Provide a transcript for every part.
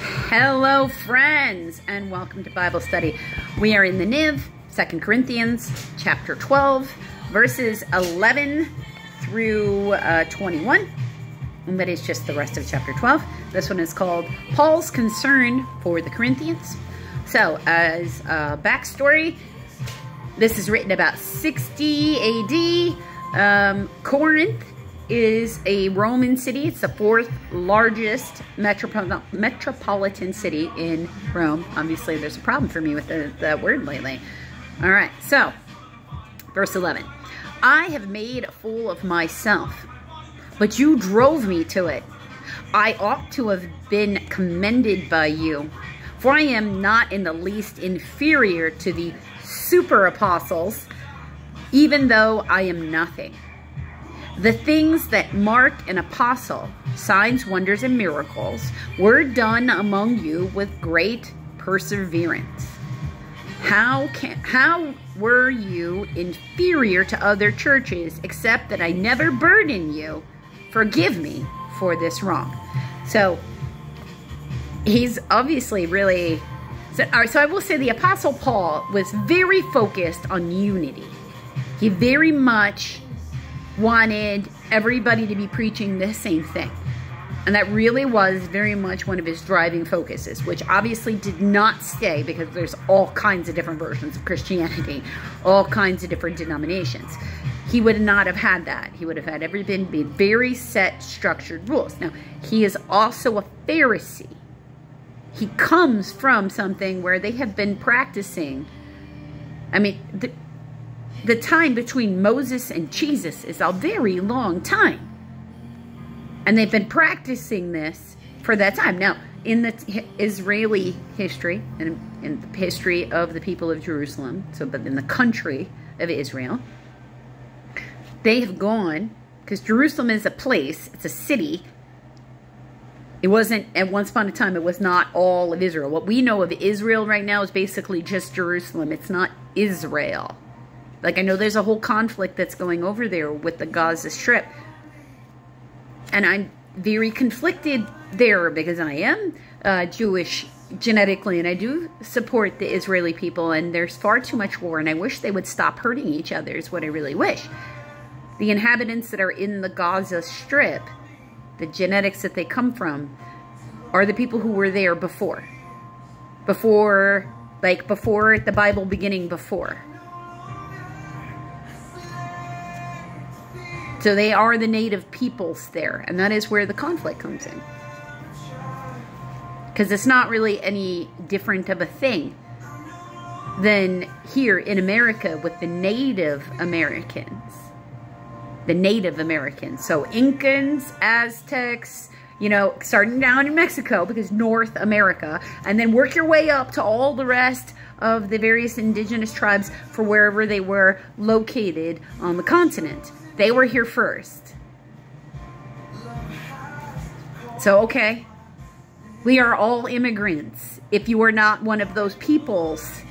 Hello friends, and welcome to Bible study. We are in the NIV, 2 Corinthians chapter 12, verses 11 through 21. And that is just the rest of chapter 12. This one is called Paul's Concern for the Corinthians. So, as a backstory, this is written about 60 AD. Corinth is a Roman city. It's the fourth largest metropolitan city in Rome. Obviously, there's a problem for me with the word lately. All right, so, verse 11. I have made a fool of myself, but you drove me to it. I ought to have been commended by you, for I am not in the least inferior to the super apostles, even though I am nothing. The things that mark an apostle, signs, wonders, and miracles, were done among you with great perseverance. How were you inferior to other churches, except that I never burden you? Forgive me for this wrong. So, he's obviously really... So I will say the Apostle Paul was very focused on unity. He very much wanted everybody to be preaching the same thing. And that really was very much one of his driving focuses, which obviously did not stay because there's all kinds of different versions of Christianity, all kinds of different denominations. He would not have had that. He would have had everything be very set, structured rules. Now, he is also a Pharisee. He comes from something where they have been practicing. I mean, the time between Moses and Jesus is a very long time. And they've been practicing this for that time. Now, in the Israeli history, and in the history of the people of Jerusalem, but in the country of Israel, they have gone, because Jerusalem is a place, it's a city. It wasn't, at once upon a time, it was not all of Israel. What we know of Israel right now is basically just Jerusalem. It's not Israel. Like, I know there's a whole conflict that's going over there with the Gaza Strip. And I'm very conflicted there because I am Jewish genetically, and I do support the Israeli people, and there's far too much war, and I wish they would stop hurting each other is what I really wish. The inhabitants that are in the Gaza Strip, the genetics that they come from, are the people who were there before. Before the Bible beginning before. So they are the native peoples there, and that is where the conflict comes in. Because it's not really any different of a thing than here in America with the Native Americans. The Native Americans. So Incans, Aztecs, you know, starting down in Mexico, because North America, and then work your way up to all the rest of the various indigenous tribes for wherever they were located on the continent. They were here first. So, okay, we are all immigrants. If you are not one of those peoples,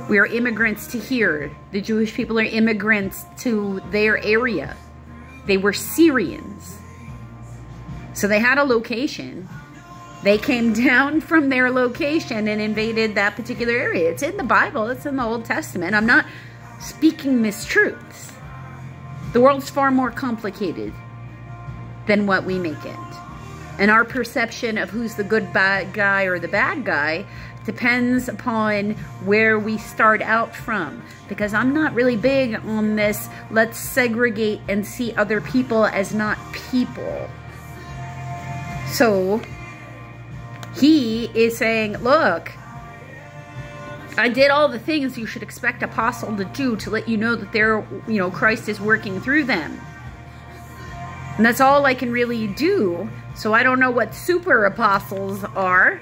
we are immigrants to here. The Jewish people are immigrants to their area. They were Syrians. So they had a location. They came down from their location and invaded that particular area. It's in the Bible. It's in the Old Testament. I'm not speaking mistruths. The world's far more complicated than what we make it. And our perception of who's the good bad guy or the bad guy depends upon where we start out from. Because I'm not really big on this, let's segregate and see other people as not people. So, he is saying, look, I did all the things you should expect an apostle to do to let you know that they're, you know, Christ is working through them. And that's all I can really do. So I don't know what super apostles are.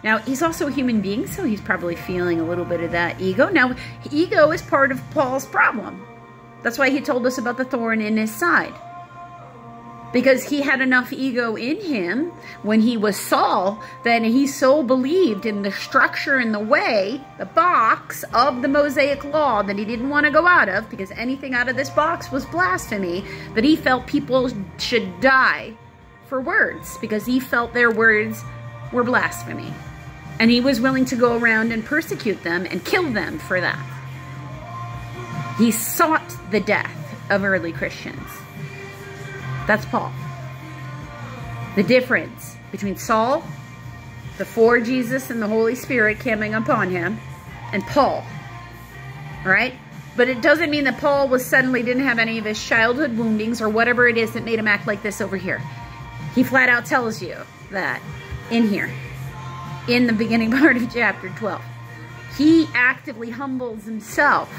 Now, he's also a human being, so he's probably feeling a little bit of that ego. Now, ego is part of Paul's problem. That's why he told us about the thorn in his side. Because he had enough ego in him when he was Saul that he so believed in the structure and the way, the box of the Mosaic law that he didn't want to go out of, because anything out of this box was blasphemy, that he felt people should die for words because he felt their words were blasphemy. And he was willing to go around and persecute them and kill them for that. He sought the death of early Christians. That's Paul. The difference between Saul, before Jesus and the Holy Spirit coming upon him, and Paul. Right? But it doesn't mean that Paul suddenly didn't have any of his childhood woundings or whatever it is that made him act like this over here. He flat out tells you that in here, in the beginning part of chapter 12. He actively humbles himself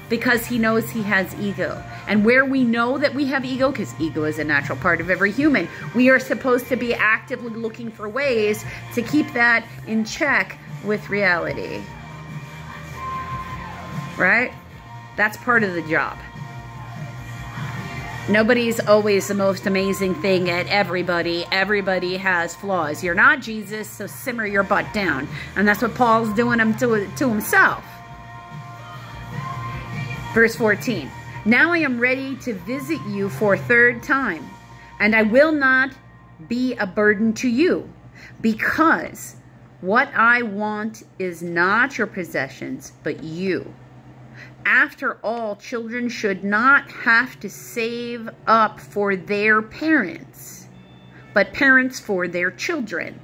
because he knows he has ego. And where we know that we have ego, because ego is a natural part of every human, we are supposed to be actively looking for ways to keep that in check with reality. Right? That's part of the job. Nobody's always the most amazing thing at everybody. Everybody has flaws. You're not Jesus, so simmer your butt down. And that's what Paul's doing to himself. Verse 14. Now I am ready to visit you for a third time, and I will not be a burden to you, because what I want is not your possessions, but you. After all, children should not have to save up for their parents, but parents for their children.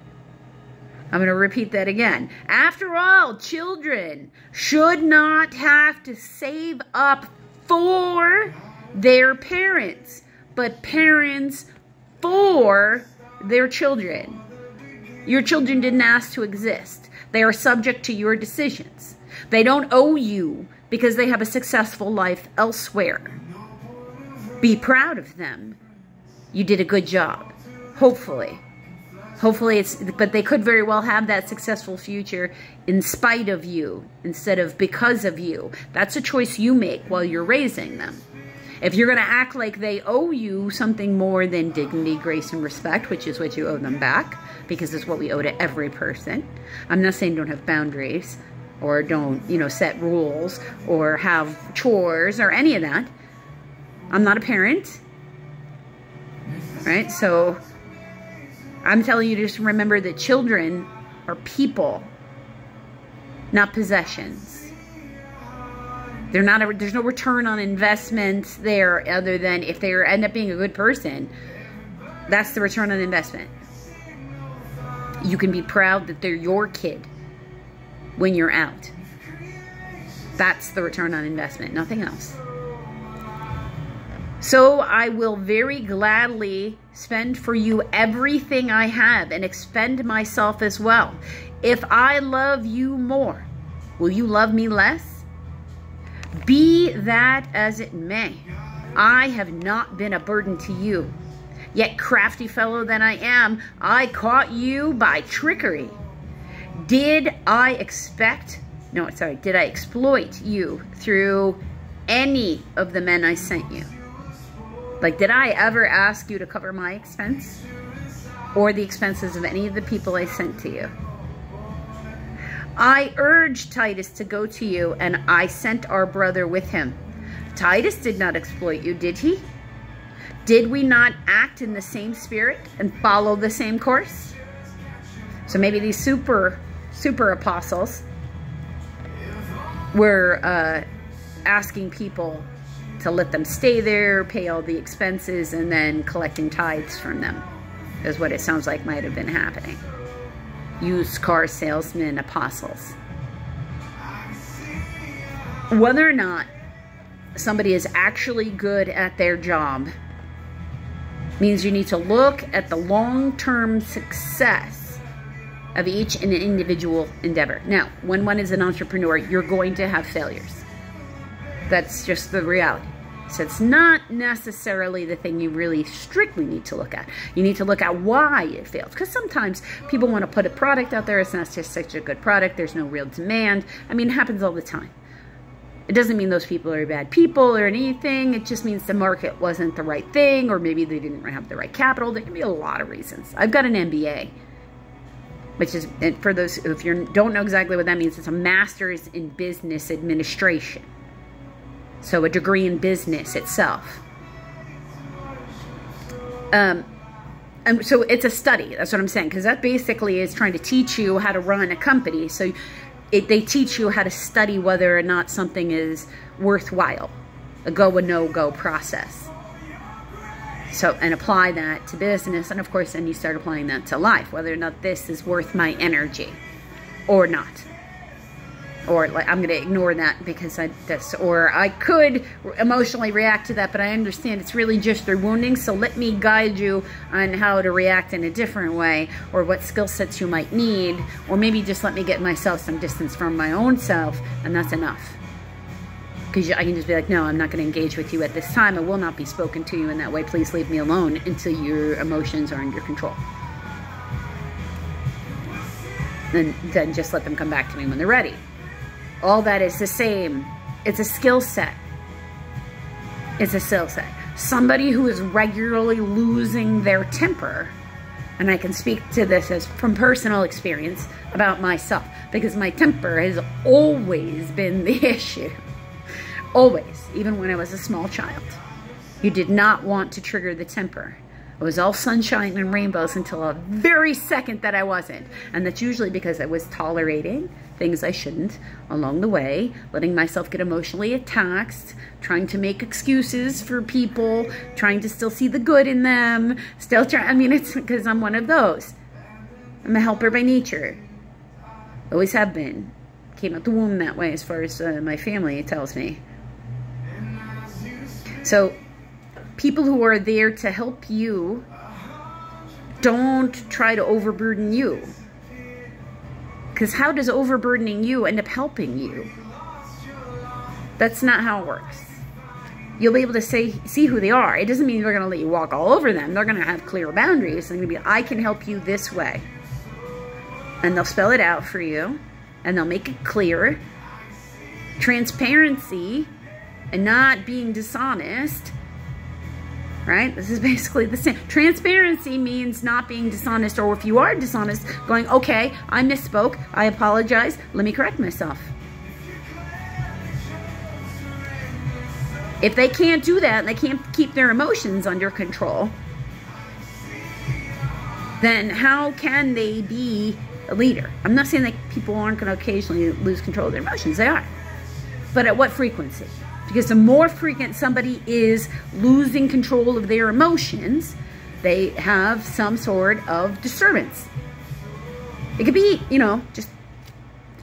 I'm going to repeat that again. After all, children should not have to save up for their parents, but parents for their children. Your children didn't ask to exist. They are subject to your decisions. They don't owe you because they have a successful life elsewhere. Be proud of them. You did a good job. Hopefully. Hopefully but they could very well have that successful future in spite of you instead of because of you. That's a choice you make while you're raising them. If you're going to act like they owe you something more than dignity, grace, and respect, which is what you owe them back, because it's what we owe to every person. I'm not saying don't have boundaries or don't, set rules or have chores or any of that. I'm not a parent, right? So I'm telling you to just remember that children are people, not possessions. They're not. There's no return on investment there other than if they end up being a good person. That's the return on investment. You can be proud that they're your kid when you're out. That's the return on investment, nothing else. So I will very gladly spend for you everything I have and expend myself as well. If I love you more, will you love me less? Be that as it may, I have not been a burden to you. Yet, crafty fellow that I am, I caught you by trickery. Did I exploit you through any of the men I sent you? Like, did I ever ask you to cover my expense? Or the expenses of any of the people I sent to you? I urged Titus to go to you, and I sent our brother with him. Titus did not exploit you, did he? Did we not act in the same spirit and follow the same course? So maybe these super apostles were asking people to let them stay there, pay all the expenses, and then collecting tithes from them, is what it sounds like might have been happening. Used car salesmen, apostles. Whether or not somebody is actually good at their job means you need to look at the long-term success of each individual endeavor. Now, when one is an entrepreneur, you're going to have failures. That's just the reality. So it's not necessarily the thing you really strictly need to look at. You need to look at why it failed. Because sometimes people want to put a product out there. It's not just such a good product. There's no real demand. I mean, it happens all the time. It doesn't mean those people are bad people or anything. It just means the market wasn't the right thing, or maybe they didn't have the right capital. There can be a lot of reasons. I've got an MBA, which is, for those, if you don't know exactly what that means, it's a master's in business administration. So a degree in business itself. And And so it's a study. That's what I'm saying. Because that basically is trying to teach you how to run a company. So they teach you how to study whether or not something is worthwhile. A go and no-go process. So, and apply that to business. And of course, then you start applying that to life. Whether or not this is worth my energy or not. Or like, I'm going to ignore that because or I could emotionally react to that, but I understand it's really just their wounding. So let me guide you on how to react in a different way, or what skill sets you might need, or maybe just let me get myself some distance from my own self, and that's enough. Because I can just be like, no, I'm not going to engage with you at this time. I will not be spoken to you in that way. Please leave me alone until your emotions are under control. And then just let them come back to me when they're ready. All that is the same. It's a skill set. It's a skill set. Somebody who is regularly losing their temper, and I can speak to this as from personal experience about myself, because my temper has always been the issue. Always, even when I was a small child. You did not want to trigger the temper. It was all sunshine and rainbows until a very second that I wasn't. And that's usually because I was tolerating things I shouldn't along the way, letting myself get emotionally attacked, trying to make excuses for people, trying to still see the good in them, I mean, it's because I'm one of those. I'm a helper by nature. Always have been. Came out the womb that way as far as my family tells me. So, people who are there to help you don't try to overburden you. Because how does overburdening you end up helping you? That's not how it works. You'll be able to see who they are. It doesn't mean they're going to let you walk all over them. They're going to have clear boundaries. They're going to be, I can help you this way. And they'll spell it out for you. And they'll make it clear. Transparency and not being dishonest. Right? This is basically the same. Transparency means not being dishonest, or if you are dishonest, going, okay, I misspoke, I apologize, let me correct myself. If they can't do that, and they can't keep their emotions under control, then how can they be a leader? I'm not saying that people aren't going to occasionally lose control of their emotions. They are. But at what frequency? Because the more frequent somebody is losing control of their emotions, they have some sort of disturbance. It could be, you know, just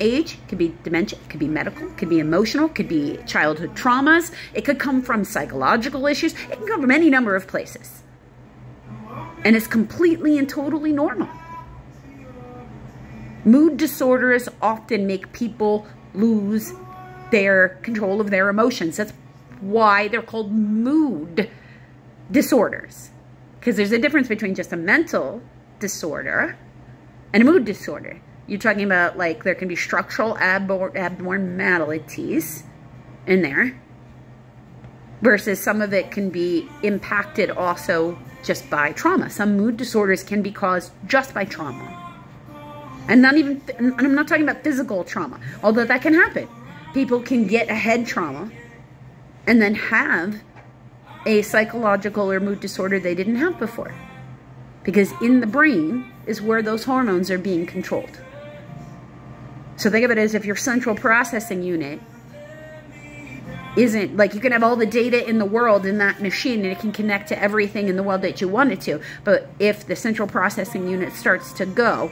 age, it could be dementia, it could be medical, it could be emotional, it could be childhood traumas, it could come from psychological issues, it can come from any number of places. And it's completely and totally normal. Mood disorders often make people lose their control of their emotions. That's why they're called mood disorders. Because there's a difference between just a mental disorder and a mood disorder. You're talking about, like, there can be structural abnormalities in there. Versus some of it can be impacted also just by trauma. Some mood disorders can be caused just by trauma. And I'm not talking about physical trauma, although that can happen. People can get a head trauma and then have a psychological or mood disorder they didn't have before. Because in the brain is where those hormones are being controlled. So think of it as if your central processing unit isn't, like, you can have all the data in the world in that machine and it can connect to everything in the world that you want it to. But if the central processing unit starts to go,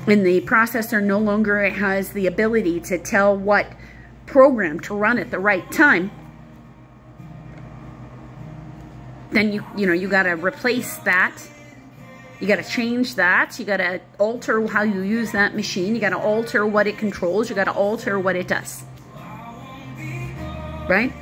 and the processor no longer has the ability to tell what program to run at the right time, then you got to replace that. You got to change that. You got to alter how you use that machine. You got to alter what it controls. You got to alter what it does. Right?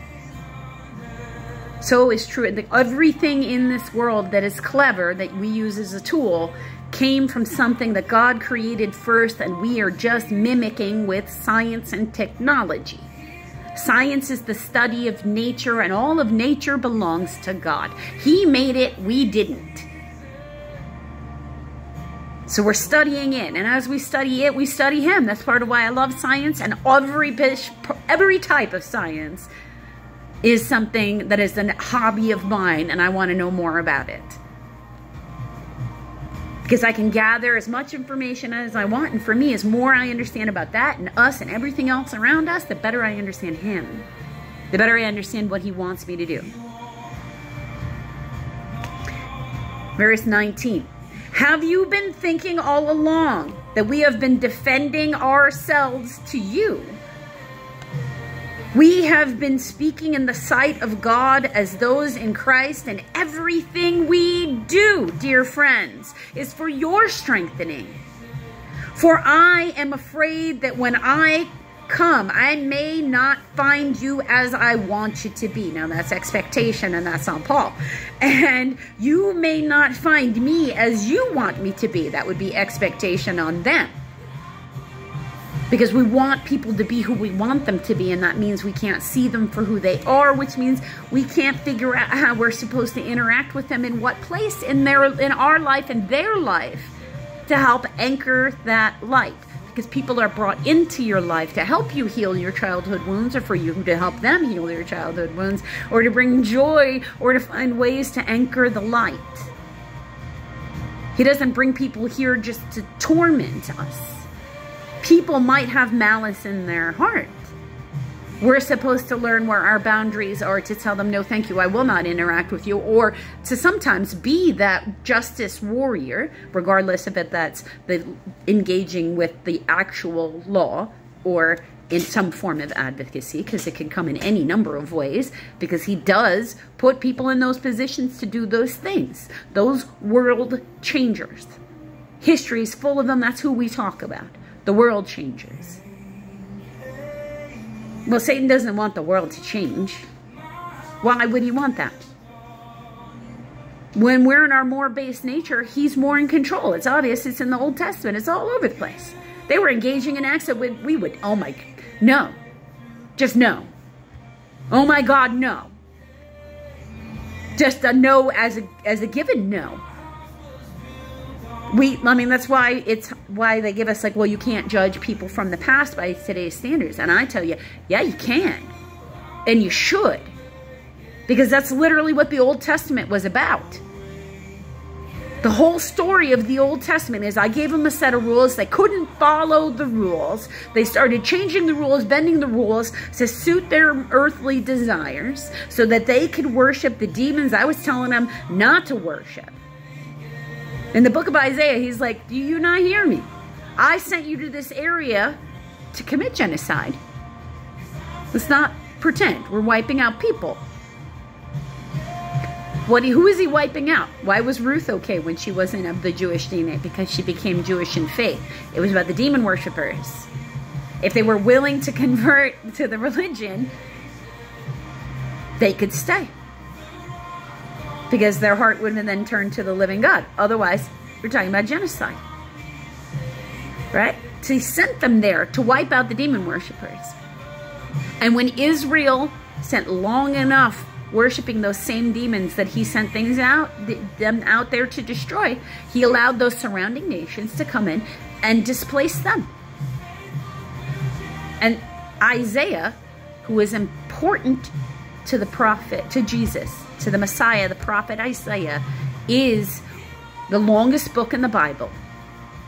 So it's true. Everything in this world that is clever, that we use as a tool, came from something that God created first, and we are just mimicking with science and technology. Science is the study of nature, and all of nature belongs to God. He made it, we didn't. So we're studying it, and as we study it, we study Him. That's part of why I love science, and every type of science is something that is a hobby of mine, and I want to know more about it. Because I can gather as much information as I want. And for me, as more I understand about that and us and everything else around us, the better I understand him. The better I understand what he wants me to do. Verse 19. Have you been thinking all along that we have been defending ourselves to you? We have been speaking in the sight of God as those in Christ, and everything we do, dear friends, is for your strengthening. For I am afraid that when I come, I may not find you as I want you to be. Now that's expectation, and that's on Paul. And you may not find me as you want me to be. That would be expectation on them. Because we want people to be who we want them to be, and that means we can't see them for who they are, which means we can't figure out how we're supposed to interact with them in what place in our life and their life to help anchor that light. Because people are brought into your life to help you heal your childhood wounds, or for you to help them heal their childhood wounds, or to bring joy, or to find ways to anchor the light. He doesn't bring people here just to torment us. People might have malice in their heart. We're supposed to learn where our boundaries are, to tell them, no, thank you, I will not interact with you, or to sometimes be that justice warrior, regardless if that's engaging with the actual law or in some form of advocacy, because it can come in any number of ways, because he does put people in those positions to do those things, those world changers. History is full of them. That's who we talk about. The world changes. Well, Satan doesn't want the world to change. Why would he want that? When we're in our more base nature, he's more in control. It's obvious. It's in the Old Testament. It's all over the place. They were engaging in acts that we would, oh my, no. Just no. Oh my God, no. Just a no as a given no. I mean, that's why they give us like, well, you can't judge people from the past by today's standards. And I tell you, yeah, you can. And you should. Because that's literally what the Old Testament was about. The whole story of the Old Testament is I gave them a set of rules. They couldn't follow the rules. They started changing the rules, bending the rules to suit their earthly desires so that they could worship the demons I was telling them not to worship. In the book of Isaiah, he's like, do you not hear me? I sent you to this area to commit genocide. Let's not pretend we're wiping out people. Who is he wiping out? Why was Ruth okay when she wasn't of the Jewish DNA? Because she became Jewish in faith. It was about the demon worshippers. If they were willing to convert to the religion, they could stay. Because their heart would have then turned to the living God. Otherwise, we're talking about genocide. Right? So he sent them there to wipe out the demon worshippers. And when Israel sent long enough worshiping those same demons that he sent them out there to destroy, he allowed those surrounding nations to come in and displace them. And Isaiah, who is important to the prophet, to Jesus, to the Messiah, the prophet Isaiah, is the longest book in the Bible,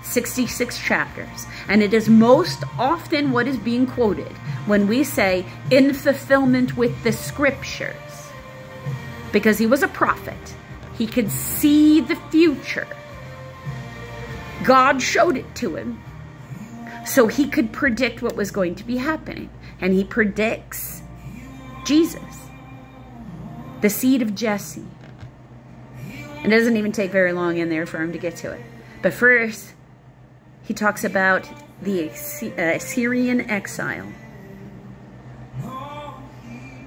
66 chapters. And it is most often what is being quoted when we say, in fulfillment with the scriptures. Because he was a prophet. He could see the future. God showed it to him. So he could predict what was going to be happening. And he predicts Jesus, the seed of Jesse. It doesn't even take very long in there for him to get to it. But first, he talks about the Assyrian exile.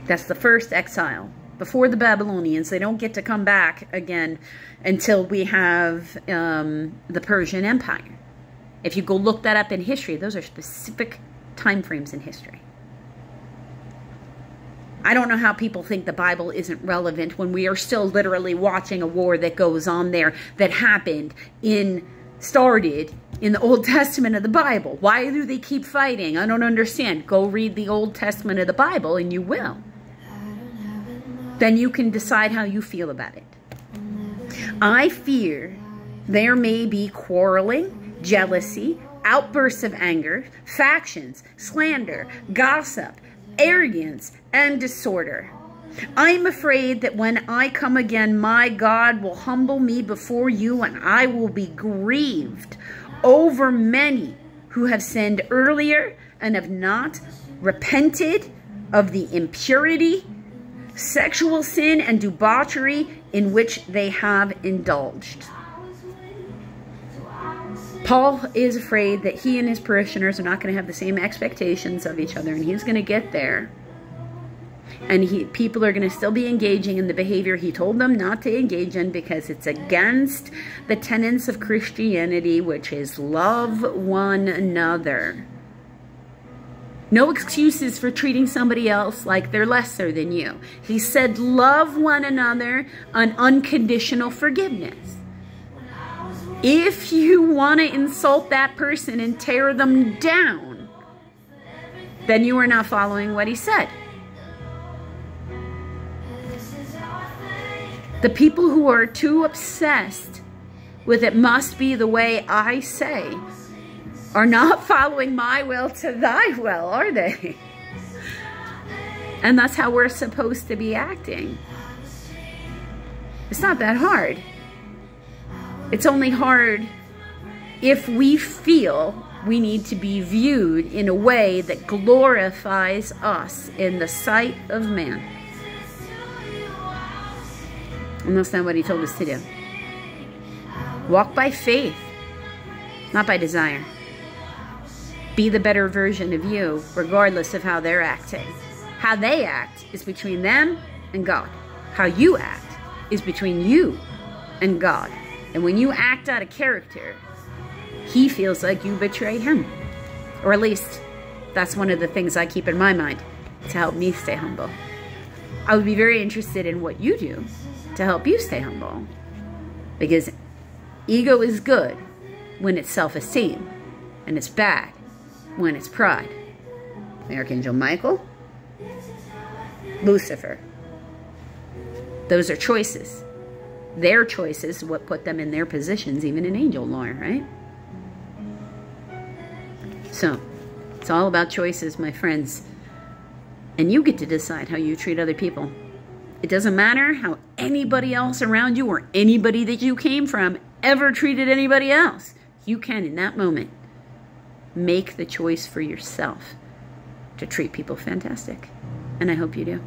That's the first exile. Before the Babylonians, they don't get to come back again until we have the Persian Empire. If you go look that up in history, those are specific time frames in history. I don't know how people think the Bible isn't relevant when we are still literally watching a war that goes on there that started in the Old Testament of the Bible. Why do they keep fighting? I don't understand. Go read the Old Testament of the Bible and you will. Then you can decide how you feel about it. I fear There may be quarreling, jealousy, outbursts of anger, factions, slander, gossip, arrogance, and disorder. I am afraid that when I come again, my God will humble me before you, and I will be grieved over many who have sinned earlier and have not repented of the impurity, sexual sin, and debauchery in which they have indulged. Paul is afraid that he and his parishioners are not going to have the same expectations of each other, and he's going to get there. And people are going to still be engaging in the behavior he told them not to engage in because it's against the tenets of Christianity, which is love one another. No excuses for treating somebody else like they're lesser than you. He said love one another on unconditional forgiveness. If you want to insult that person and tear them down, then you are not following what he said. The people who are too obsessed with it must be the way I say are not following my will to thy will, are they? And that's how we're supposed to be acting. It's not that hard. It's only hard if we feel we need to be viewed in a way that glorifies us in the sight of man. And that's not what he told us to do. Walk by faith, not by desire. Be the better version of you, regardless of how they're acting. How they act is between them and God. How you act is between you and God. And when you act out of character, he feels like you betrayed him. Or at least, that's one of the things I keep in my mind to help me stay humble. I would be very interested in what you do to help you stay humble. Because ego is good when it's self-esteem, and it's bad when it's pride. Archangel Michael, Lucifer. Those are choices. Their choices, what put them in their positions, even in angel lore, right? So, it's all about choices, my friends. And you get to decide how you treat other people. It doesn't matter how anybody else around you or anybody that you came from ever treated anybody else. You can, in that moment, make the choice for yourself to treat people fantastic. And I hope you do.